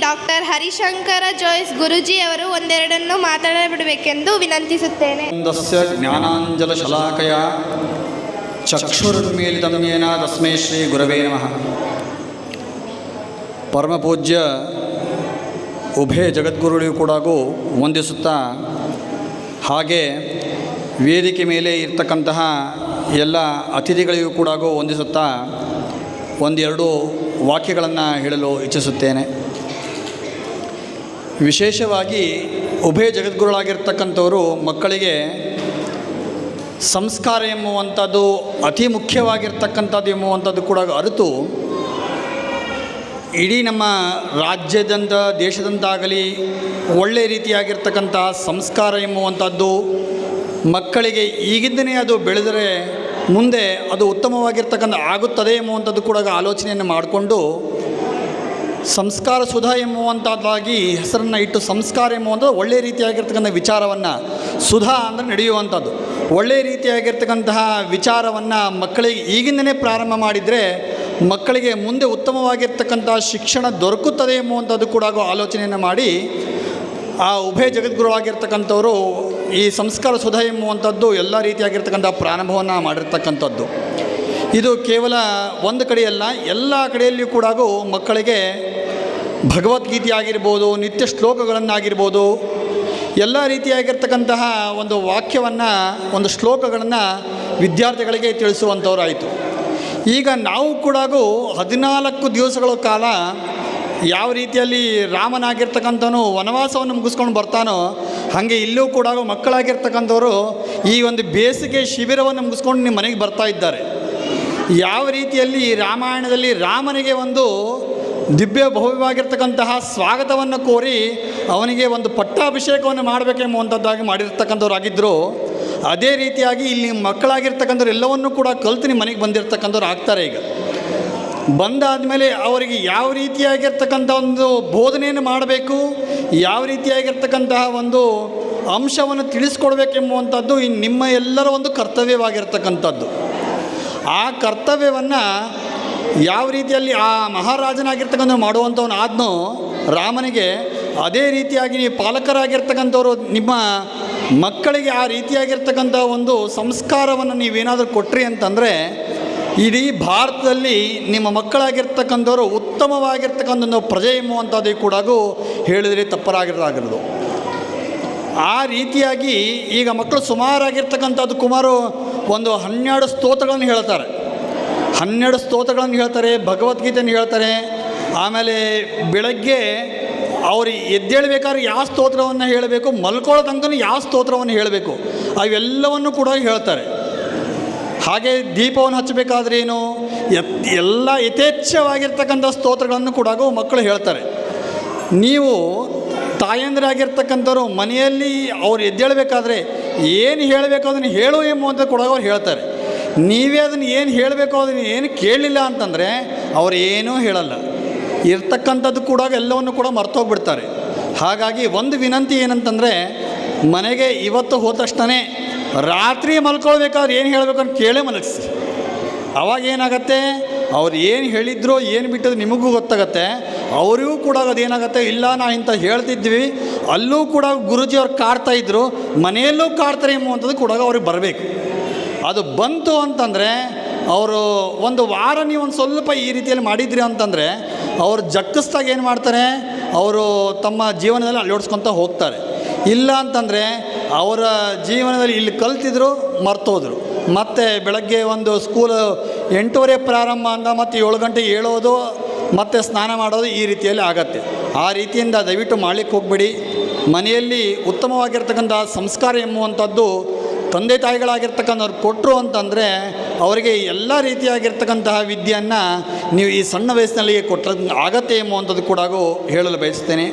Doctor Harishankara Jois ಗುರೂಜಿಯವರು ಒಂದೆರಡನ್ನು ಮಾತಾಡಬಿಡಬೇಕೆಂದು ವಿನಂತಿಸುತ್ತೇನೆ. ಜ್ಞಾನಾಂಜಲ ಶಲಾಕಯ ಚಕ್ಷುರುನ್ಮೀಲಿತಂ ಯೇನ ತಸ್ಮೈ ಶ್ರೀ ಗುರವೇ ನಮಃ. ಪರಮಪೂಜ್ಯ ಉಭಯ ಜಗದ್ಗುರುಗಳಿಗೂ ಕೂಡ ವಂದಿಸುತ್ತಾ, ಹಾಗೆ ವೇದಿಕೆ ಮೇಲೆ ಇರ್ತಕ್ಕಂತಹ ಎಲ್ಲ ಅತಿಥಿಗಳಿಗೂ ಕೂಡ ವಂದಿಸುತ್ತಾ ಒಂದೆರಡು ವಾಕ್ಯಗಳನ್ನು ಹೇಳಲು ಇಚ್ಛಿಸುತ್ತೇನೆ. ವಿಶೇಷವಾಗಿ ಉಭಯ ಜಗದ್ಗುರುಗಳಾಗಿರ್ತಕ್ಕಂಥವರು ಮಕ್ಕಳಿಗೆ ಸಂಸ್ಕಾರ ಎಂಬುವಂಥದ್ದು ಅತಿ ಮುಖ್ಯವಾಗಿರ್ತಕ್ಕಂಥದ್ದು ಎಂಬುವಂಥದ್ದು ಕೂಡ ಅರಿತು ಇಡೀ ನಮ್ಮ ರಾಜ್ಯದಂತ ದೇಶದಂತಾಗಲಿ ಒಳ್ಳೆಯ ರೀತಿಯಾಗಿರ್ತಕ್ಕಂಥ ಸಂಸ್ಕಾರ ಎಂಬುವಂಥದ್ದು ಮಕ್ಕಳಿಗೆ ಈಗಿಂದನೇ ಅದು ಬೆಳೆದರೆ ಮುಂದೆ ಅದು ಉತ್ತಮವಾಗಿರ್ತಕ್ಕಂಥ ಆಗುತ್ತದೆ ಎಂಬುವಂಥದ್ದು ಕೂಡ ಆಲೋಚನೆಯನ್ನು ಮಾಡಿಕೊಂಡು ಸಂಸ್ಕಾರ ಸುಧಾ ಎಂಬುವಂಥದ್ದಾಗಿ ಹೆಸರನ್ನು ಇಟ್ಟು ಸಂಸ್ಕಾರ ಎಂಬುವಂಥದ್ದು ಒಳ್ಳೆಯ ರೀತಿಯಾಗಿರ್ತಕ್ಕಂಥ ವಿಚಾರವನ್ನು, ಸುಧಾ ಅಂದರೆ ನಡೆಯುವಂಥದ್ದು, ಒಳ್ಳೆಯ ರೀತಿಯಾಗಿರ್ತಕ್ಕಂತಹ ವಿಚಾರವನ್ನು ಮಕ್ಕಳಿಗೆ ಈಗಿಂದನೇ ಪ್ರಾರಂಭ ಮಾಡಿದರೆ ಮಕ್ಕಳಿಗೆ ಮುಂದೆ ಉತ್ತಮವಾಗಿರ್ತಕ್ಕಂಥ ಶಿಕ್ಷಣ ದೊರಕುತ್ತದೆ ಎಂಬುವಂಥದ್ದು ಕೂಡ ಆಲೋಚನೆಯನ್ನು ಮಾಡಿ ಆ ಉಭಯ ಜಗದ್ಗುರುವಾಗಿರ್ತಕ್ಕಂಥವರು ಈ ಸಂಸ್ಕಾರ ಸುಧಾ ಎಂಬುವಂಥದ್ದು ಎಲ್ಲ ರೀತಿಯಾಗಿರ್ತಕ್ಕಂಥ ಪ್ರಾರಂಭವನ್ನು ಮಾಡಿರ್ತಕ್ಕಂಥದ್ದು. ಇದು ಕೇವಲ ಒಂದು ಕಡೆಯಲ್ಲ, ಎಲ್ಲ ಕಡೆಯಲ್ಲಿಯೂ ಕೂಡ ಮಕ್ಕಳಿಗೆ ಭಗವದ್ಗೀತೆ ಆಗಿರ್ಬೋದು, ನಿತ್ಯ ಶ್ಲೋಕಗಳನ್ನಾಗಿರ್ಬೋದು, ಎಲ್ಲ ರೀತಿಯಾಗಿರ್ತಕ್ಕಂತಹ ಒಂದು ವಾಕ್ಯವನ್ನು, ಒಂದು ಶ್ಲೋಕಗಳನ್ನು ವಿದ್ಯಾರ್ಥಿಗಳಿಗೆ ತಿಳಿಸುವಂಥವರಾಯಿತು. ಈಗ ನಾವು ಕೂಡ 14 ದಿವಸಗಳ ಕಾಲ ಯಾವ ರೀತಿಯಲ್ಲಿ ರಾಮನಾಗಿರ್ತಕ್ಕಂಥವನು ವನವಾಸವನ್ನು ಮುಗಿಸ್ಕೊಂಡು ಬರ್ತಾನೋ ಹಾಗೆ ಇಲ್ಲೂ ಕೂಡ ಮಕ್ಕಳಾಗಿರ್ತಕ್ಕಂಥವರು ಈ ಒಂದು ಬೇಸಿಗೆ ಶಿಬಿರವನ್ನು ಮುಗಿಸ್ಕೊಂಡು ನಿಮ್ಮ ಮನೆಗೆ ಬರ್ತಾ ಇದ್ದಾರೆ. ಯಾವ ರೀತಿಯಲ್ಲಿ ರಾಮಾಯಣದಲ್ಲಿ ರಾಮನಿಗೆ ಒಂದು ದಿವ್ಯ ಭವ್ಯವಾಗಿರ್ತಕ್ಕಂತಹ ಸ್ವಾಗತವನ್ನು ಕೋರಿ ಅವನಿಗೆ ಒಂದು ಪಟ್ಟಾಭಿಷೇಕವನ್ನು ಮಾಡಬೇಕೆಂಬುವಂಥದ್ದಾಗಿ ಮಾಡಿರ್ತಕ್ಕಂಥವ್ರಾಗಿದ್ದರು, ಅದೇ ರೀತಿಯಾಗಿ ಇಲ್ಲಿ ಮಕ್ಕಳಾಗಿರ್ತಕ್ಕಂಥವ್ರು ಎಲ್ಲವನ್ನೂ ಕೂಡ ಕಲ್ತು ನಿಮ್ಮ ಮನೆಗೆ ಬಂದಿರತಕ್ಕಂಥವ್ರು ಆಗ್ತಾರೆ. ಈಗ ಬಂದಾದ ಮೇಲೆ ಅವರಿಗೆ ಯಾವ ರೀತಿಯಾಗಿರ್ತಕ್ಕಂಥ ಒಂದು ಬೋಧನೆಯನ್ನು ಮಾಡಬೇಕು, ಯಾವ ರೀತಿಯಾಗಿರ್ತಕ್ಕಂತಹ ಒಂದು ಅಂಶವನ್ನು ತಿಳಿಸ್ಕೊಡ್ಬೇಕೆಂಬುವಂಥದ್ದು ನಿಮ್ಮ ಎಲ್ಲರ ಒಂದು ಕರ್ತವ್ಯವಾಗಿರ್ತಕ್ಕಂಥದ್ದು. ಆ ಕರ್ತವ್ಯವನ್ನು ಯಾವ ರೀತಿಯಲ್ಲಿ ಆ ಮಹಾರಾಜನಾಗಿರ್ತಕ್ಕಂಥ ಮಾಡುವಂಥವನು ಆದ್ನೋ ರಾಮನಿಗೆ, ಅದೇ ರೀತಿಯಾಗಿ ನೀವು ಪಾಲಕರಾಗಿರ್ತಕ್ಕಂಥವ್ರು ನಿಮ್ಮ ಮಕ್ಕಳಿಗೆ ಆ ರೀತಿಯಾಗಿರ್ತಕ್ಕಂಥ ಒಂದು ಸಂಸ್ಕಾರವನ್ನು ನೀವೇನಾದರೂ ಕೊಟ್ರಿ ಅಂತಂದರೆ ಇಡೀ ಭಾರತದಲ್ಲಿ ನಿಮ್ಮ ಮಕ್ಕಳಾಗಿರ್ತಕ್ಕಂಥವ್ರು ಉತ್ತಮವಾಗಿರ್ತಕ್ಕಂಥ ಒಂದು ಪ್ರಜೆ ಎಂಬುವಂಥದ್ದು ಕೂಡ ಹೇಳಿದರೆ ತಪ್ಪರಾಗಿರೋದಾಗಿರೋದು. ಆ ರೀತಿಯಾಗಿ ಈಗ ಮಕ್ಕಳು ಸುಮಾರಾಗಿರ್ತಕ್ಕಂಥದ್ದು ಒಂದು 12 ಸ್ತೋತ್ರಗಳನ್ನು ಹೇಳ್ತಾರೆ, 12 ಸ್ತೋತ್ರಗಳನ್ನು ಹೇಳ್ತಾರೆ, ಭಗವದ್ಗೀತೆಯನ್ನು ಹೇಳ್ತಾರೆ. ಆಮೇಲೆ ಬೆಳಗ್ಗೆ ಅವರು ಎದ್ದೇಳಬೇಕಾದ್ರೆ ಯಾವ ಸ್ತೋತ್ರವನ್ನು ಹೇಳಬೇಕು, ಮಲ್ಕೊಳ್ಳೋ ತನಕ ಯಾವ ಸ್ತೋತ್ರವನ್ನು ಹೇಳಬೇಕು, ಅವೆಲ್ಲವನ್ನು ಕೂಡ ಹೇಳ್ತಾರೆ. ಹಾಗೆ ದೀಪವನ್ನು ಹಚ್ಚಬೇಕಾದ್ರೇನು ಎಲ್ಲ ಯಥೇಚ್ಛವಾಗಿರ್ತಕ್ಕಂಥ ಸ್ತೋತ್ರಗಳನ್ನು ಕೂಡ ಮಕ್ಕಳು ಹೇಳ್ತಾರೆ. ನೀವು ತಾಯಂದಿರಾಗಿರ್ತಕ್ಕಂಥವ್ರು ಮನೆಯಲ್ಲಿ ಅವ್ರು ಎದ್ದೇಳಬೇಕಾದ್ರೆ ಏನು ಹೇಳಬೇಕು ಅದನ್ನು ಹೇಳು ಎಂಬುವಂಥ ಕೂಡ ಅವ್ರು ಹೇಳ್ತಾರೆ. ನೀವೇ ಅದನ್ನು ಏನು ಹೇಳಬೇಕು ಅದನ್ನು ಏನು ಕೇಳಲಿಲ್ಲ ಅಂತಂದರೆ ಅವ್ರು ಏನೂ ಹೇಳಲ್ಲ, ಇರ್ತಕ್ಕಂಥದ್ದು ಕೂಡ ಎಲ್ಲವನ್ನು ಕೂಡ ಮರ್ತೋಗ್ಬಿಡ್ತಾರೆ. ಹಾಗಾಗಿ ಒಂದು ವಿನಂತಿ ಏನಂತಂದರೆ, ಮನೆಗೆ ಇವತ್ತು ಹೋದ ತಕ್ಷಣ ರಾತ್ರಿ ಮಲ್ಕೊಳ್ಬೇಕಾದ್ರೆ ಏನು ಹೇಳಬೇಕಂತ ಕೇಳೇ ಮಲಗಿಸಿ. ಅವಾಗ ಏನಾಗತ್ತೆ, ಅವ್ರು ಏನು ಹೇಳಿದ್ರು ಏನು ಬಿಟ್ಟದ್ದು ನಿಮಗೂ ಗೊತ್ತಾಗತ್ತೆ, ಅವರಿಗೂ ಕೂಡ ಅದೇನಾಗತ್ತೆ, ಇಲ್ಲ ನಾವು ಇಂಥ ಹೇಳ್ತಿದ್ವಿ, ಅಲ್ಲೂ ಕೂಡ ಗುರೂಜಿಯವ್ರು ಕಾಡ್ತಾಯಿದ್ರು, ಮನೆಯಲ್ಲೂ ಕಾಡ್ತಾರೆ ಎಂಬುವಂಥದ್ದು ಕೂಡ ಅವ್ರಿಗೆ ಬರಬೇಕು. ಅದು ಬಂತು ಅಂತಂದರೆ ಅವರು ಒಂದು ವಾರ ನೀವು ಒಂದು ಸ್ವಲ್ಪ ಈ ರೀತಿಯಲ್ಲಿ ಮಾಡಿದ್ರಿ ಅಂತಂದರೆ ಅವರು ಜಗ್ಗಿಸ್ದಾಗ ಏನು ಮಾಡ್ತಾರೆ, ಅವರು ತಮ್ಮ ಜೀವನದಲ್ಲಿ ಅಳವಡಿಸ್ಕೊತ ಹೋಗ್ತಾರೆ. ಇಲ್ಲ ಅಂತಂದರೆ ಅವರ ಜೀವನದಲ್ಲಿ ಇಲ್ಲಿ ಕಲ್ತಿದ್ರು ಮರ್ತೋದ್ರು, ಮತ್ತು ಬೆಳಗ್ಗೆ ಒಂದು ಸ್ಕೂಲು 8:30 ಪ್ರಾರಂಭ ಅಂದ ಮತ್ತು 7 ಗಂಟೆಗೆ ಏಳೋದು, ಮತ್ತು ಸ್ನಾನ ಮಾಡೋದು, ಈ ರೀತಿಯಲ್ಲಿ ಆಗತ್ತೆ. ಆ ರೀತಿಯಿಂದ ದಯವಿಟ್ಟು ಮಾಡಲಿಕ್ಕೆ ಹೋಗಬೇಡಿ. ಮನೆಯಲ್ಲಿ ಉತ್ತಮವಾಗಿರ್ತಕ್ಕಂಥ ಸಂಸ್ಕಾರ ಎಂಬುವಂಥದ್ದು ತಂದೆ ತಾಯಿಗಳಾಗಿರ್ತಕ್ಕಂಥವ್ರು ಕೊಟ್ಟರು ಅಂತಂದರೆ ಅವರಿಗೆ ಎಲ್ಲ ರೀತಿಯಾಗಿರ್ತಕ್ಕಂತಹ ವಿದ್ಯೆಯನ್ನು ನೀವು ಈ ಸಣ್ಣ ವಯಸ್ಸಿನಲ್ಲಿ ಕೊಟ್ಟರೆ ಆಗತ್ತೆ ಎಂಬುವಂಥದ್ದು ಕೂಡ ಹೇಳಲು ಬಯಸ್ತೇನೆ.